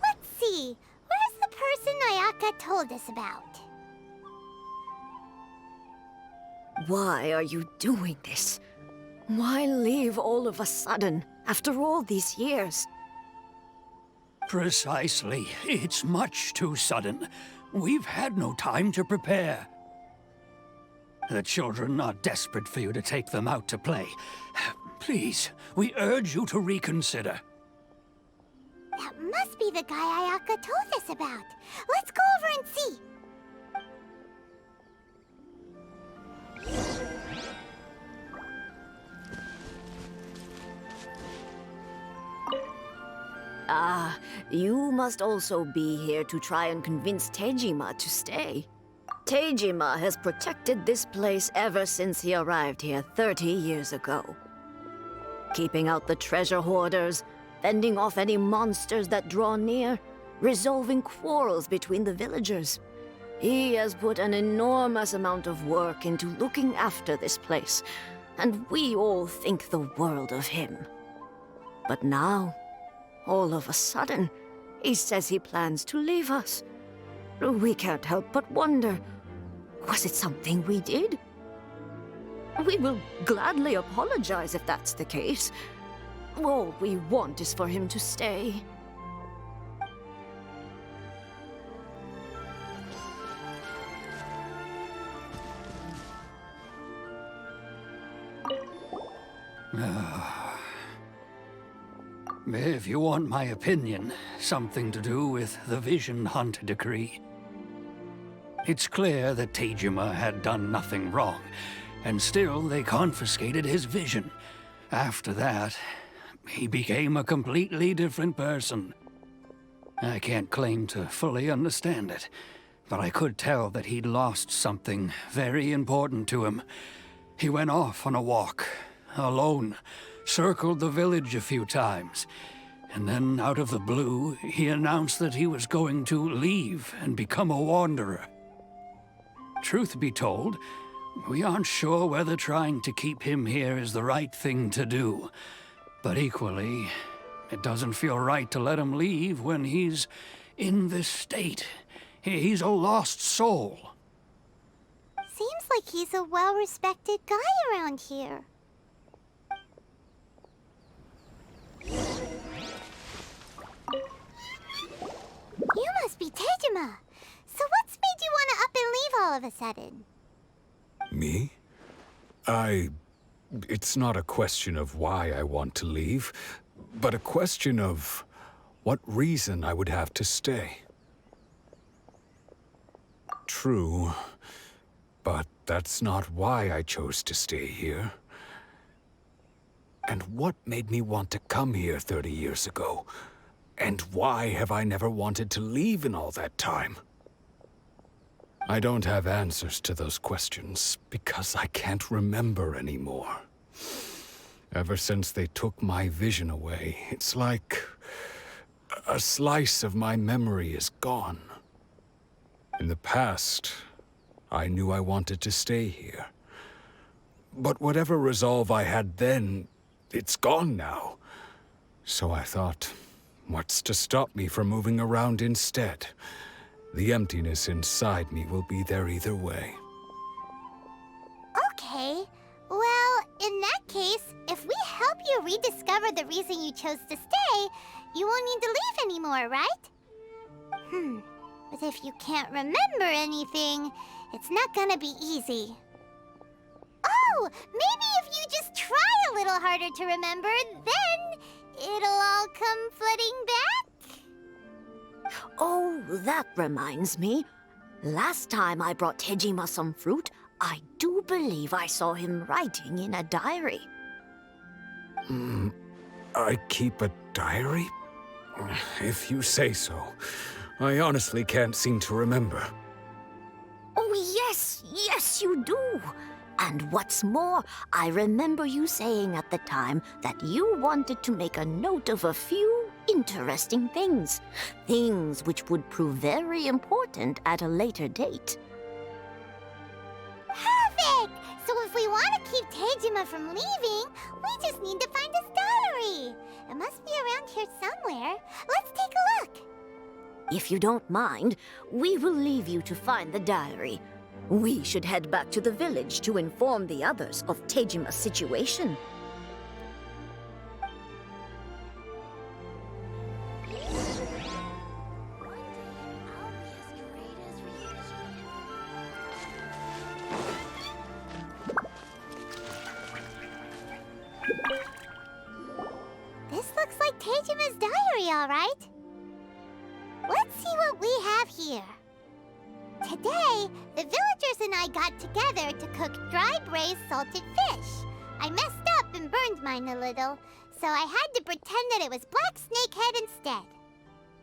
Let's see. Where's the person Ayaka told us about? Why are you doing this? Why leave all of a sudden, after all these years? Precisely. It's much too sudden. We've had no time to prepare. The children are desperate for you to take them out to play. Please, we urge you to reconsider. That must be the guy Ayaka told us about. Let's go over and see. Ah, you must also be here to try and convince Tejima to stay. Tejima has protected this place ever since he arrived here 30 years ago. Keeping out the treasure hoarders, fending off any monsters that draw near, resolving quarrels between the villagers. He has put an enormous amount of work into looking after this place, and we all think the world of him. But now, all of a sudden, he says he plans to leave us. We can't help but wonder, was it something we did? We will gladly apologize if that's the case. All we want is for him to stay. If you want my opinion, something to do with the Vision Hunt decree. It's clear that Tejima had done nothing wrong, and still they confiscated his vision. After that, he became a completely different person. I can't claim to fully understand it, but I could tell that he'd lost something very important to him. He went off on a walk, alone, circled the village a few times, and then out of the blue, he announced that he was going to leave and become a wanderer. Truth be told, we aren't sure whether trying to keep him here is the right thing to do. But equally, it doesn't feel right to let him leave when he's in this state. He's a lost soul. Seems like he's a well-respected guy around here. You must be Tejima. So what's made you want to up and leave all of a sudden? Me? It's not a question of why I want to leave, but a question of what reason I would have to stay. True, but that's not why I chose to stay here. And what made me want to come here 30 years ago? And why have I never wanted to leave in all that time? I don't have answers to those questions because I can't remember anymore. Ever since they took my vision away, it's like a slice of my memory is gone. In the past, I knew I wanted to stay here. But whatever resolve I had then, it's gone now. So I thought, what's to stop me from moving around instead? The emptiness inside me will be there either way. Okay. Well, in that case, if we help you rediscover the reason you chose to stay, you won't need to leave anymore, right? But if you can't remember anything, it's not gonna be easy. Oh, maybe if you just try a little harder to remember, then it'll all come flooding back? Oh, that reminds me. Last time I brought Tejima some fruit, I do believe I saw him writing in a diary. I keep a diary? If you say so. I honestly can't seem to remember. Oh, yes, you do. And what's more, I remember you saying at the time that you wanted to make a note of a few interesting things. Things which would prove very important at a later date. Perfect! So So if we want to keep Tejima from leaving, we just need to find his diary. It must be around here somewhere. Let's take a look. If you don't mind, we will leave you to find the diary. We should head back to the village to inform the others of Tejima's situation. This looks like Tejima's diary, all right. Let's see what we have here. Today, the villagers and I got together to cook dry braised salted fish. I messed up and burned mine a little, so I had to pretend that it was black snakehead instead.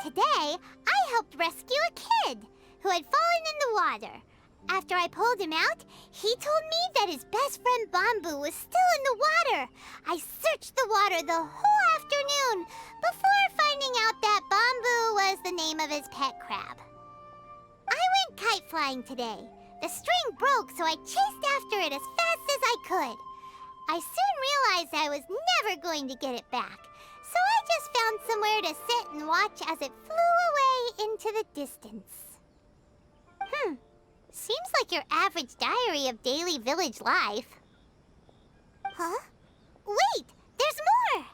Today, I helped rescue a kid who had fallen in the water. After I pulled him out, he told me that his best friend Bamboo was still in the water. I searched the water the whole afternoon before finding out that Bamboo was the name of his pet crab. I went kite flying today. The string broke, so I chased after it as fast as I could. I soon realized I was never going to get it back, so I just found somewhere to sit and watch as it flew away into the distance. Seems like your average diary of daily village life. Huh? Wait! There's more!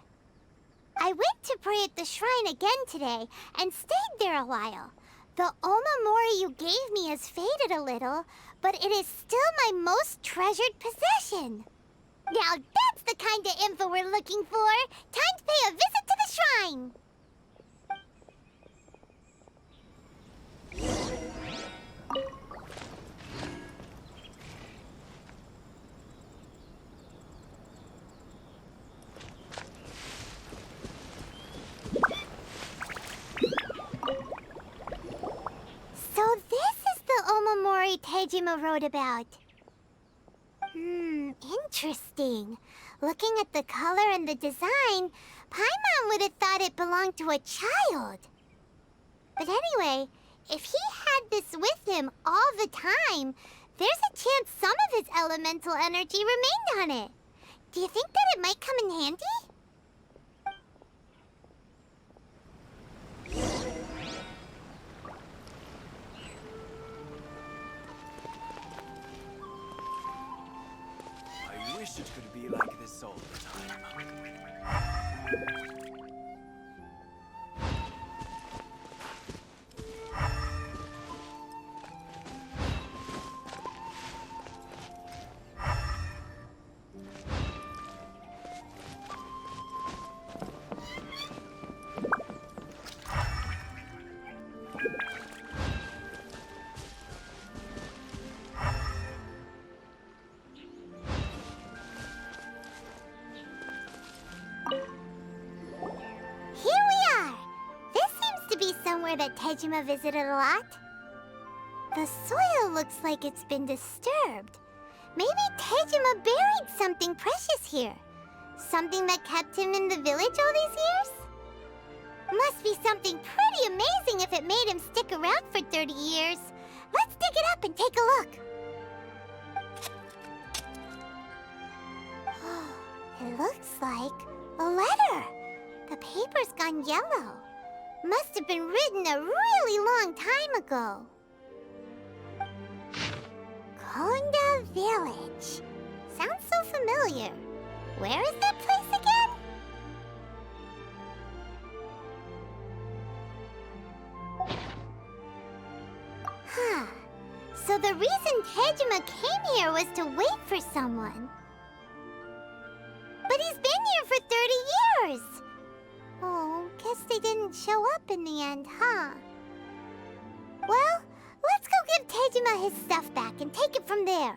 I went to pray at the shrine again today and stayed there a while. The omamori you gave me has faded a little, but it is still my most treasured possession. Now that's the kind of info we're looking for. Time to pay a visit to the shrine. So this is the omamori Tejima wrote about. Interesting. Looking at the color and the design, Paimon would have thought it belonged to a child. But anyway, if he had this with him all the time, there's a chance some of his elemental energy remained on it. Do you think that it might come in handy? I wish it could be like this all the time. That Tejima visited a lot. The soil looks like it's been disturbed. Maybe Tejima buried something precious here. Something that kept him in the village all these years? Must be something pretty amazing if it made him stick around for 30 years. Let's dig it up and take a look. It looks like a letter. The paper's gone yellow. Must have been written a really long time ago. Konda Village. Sounds so familiar. Where is that place again? So the reason Tejima came here was to wait for someone. But he's been here for 30 years. Oh, guess they didn't show up in the end, huh? Well, let's go give Tejima his stuff back and take it from there.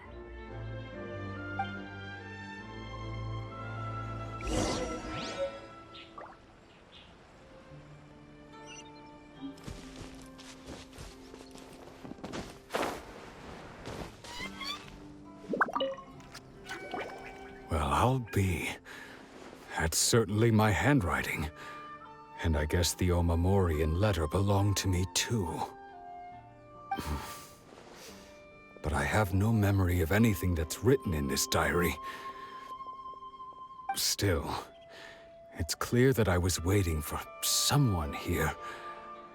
Well, I'll be. That's certainly my handwriting. And I guess the Omamorian letter belonged to me too. but I have no memory of anything that's written in this diary. Still, it's clear that I was waiting for someone here,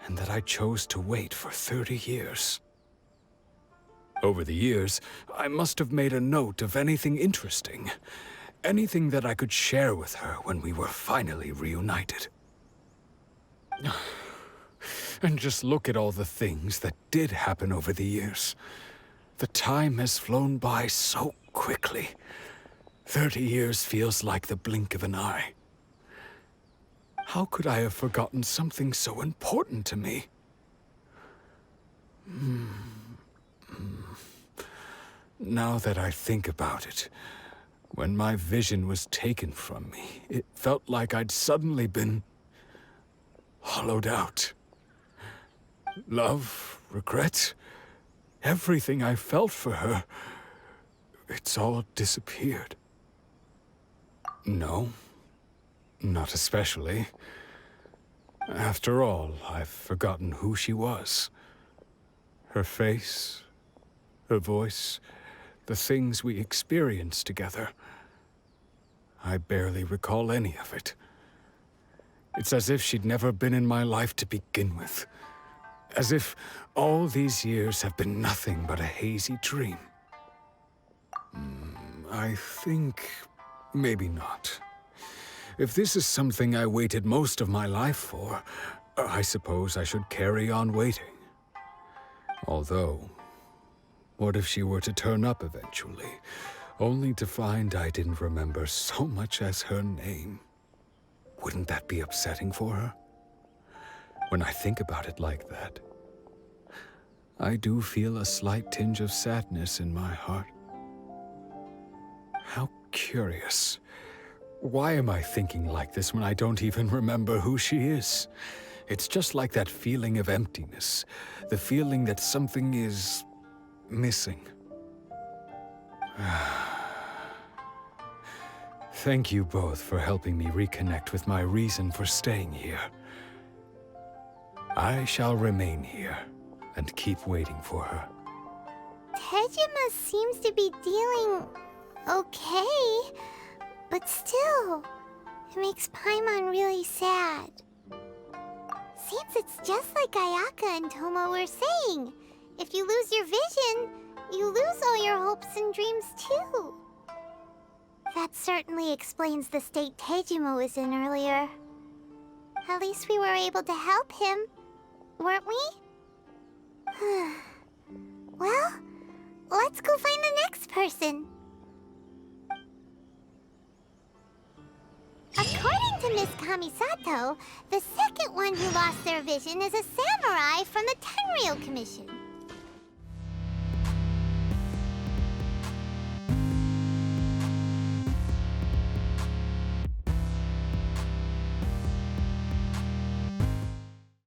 and that I chose to wait for 30 years. Over the years, I must have made a note of anything interesting, anything that I could share with her when we were finally reunited. And just look at all the things that did happen over the years. The time has flown by so quickly. 30 years feels like the blink of an eye. How could I have forgotten something so important to me? Now that I think about it, when my vision was taken from me, it felt like I'd suddenly been hollowed out. Love, regret, everything I felt for her, it's all disappeared. No, not especially. After all, I've forgotten who she was. Her face, her voice, the things we experienced together. I barely recall any of it. It's as if she'd never been in my life to begin with. As if all these years have been nothing but a hazy dream. I think maybe not. If this is something I waited most of my life for, I suppose I should carry on waiting. Although, what if she were to turn up eventually, only to find I didn't remember so much as her name? Wouldn't that be upsetting for her? When I think about it like that, I do feel a slight tinge of sadness in my heart. How curious. Why am I thinking like this when I don't even remember who she is? It's just like that feeling of emptiness, the feeling that something is missing. Thank you both for helping me reconnect with my reason for staying here. I shall remain here and keep waiting for her. Tejima seems to be dealing okay, but still, it makes Paimon really sad. Seems it's just like Ayaka and Tomo were saying. If you lose your vision, you lose all your hopes and dreams too. That certainly explains the state Tejima was in earlier. At least we were able to help him, weren't we? Well, let's go find the next person. According to Miss Kamisato, the second one who lost their vision is a samurai from the Tenryou Commission.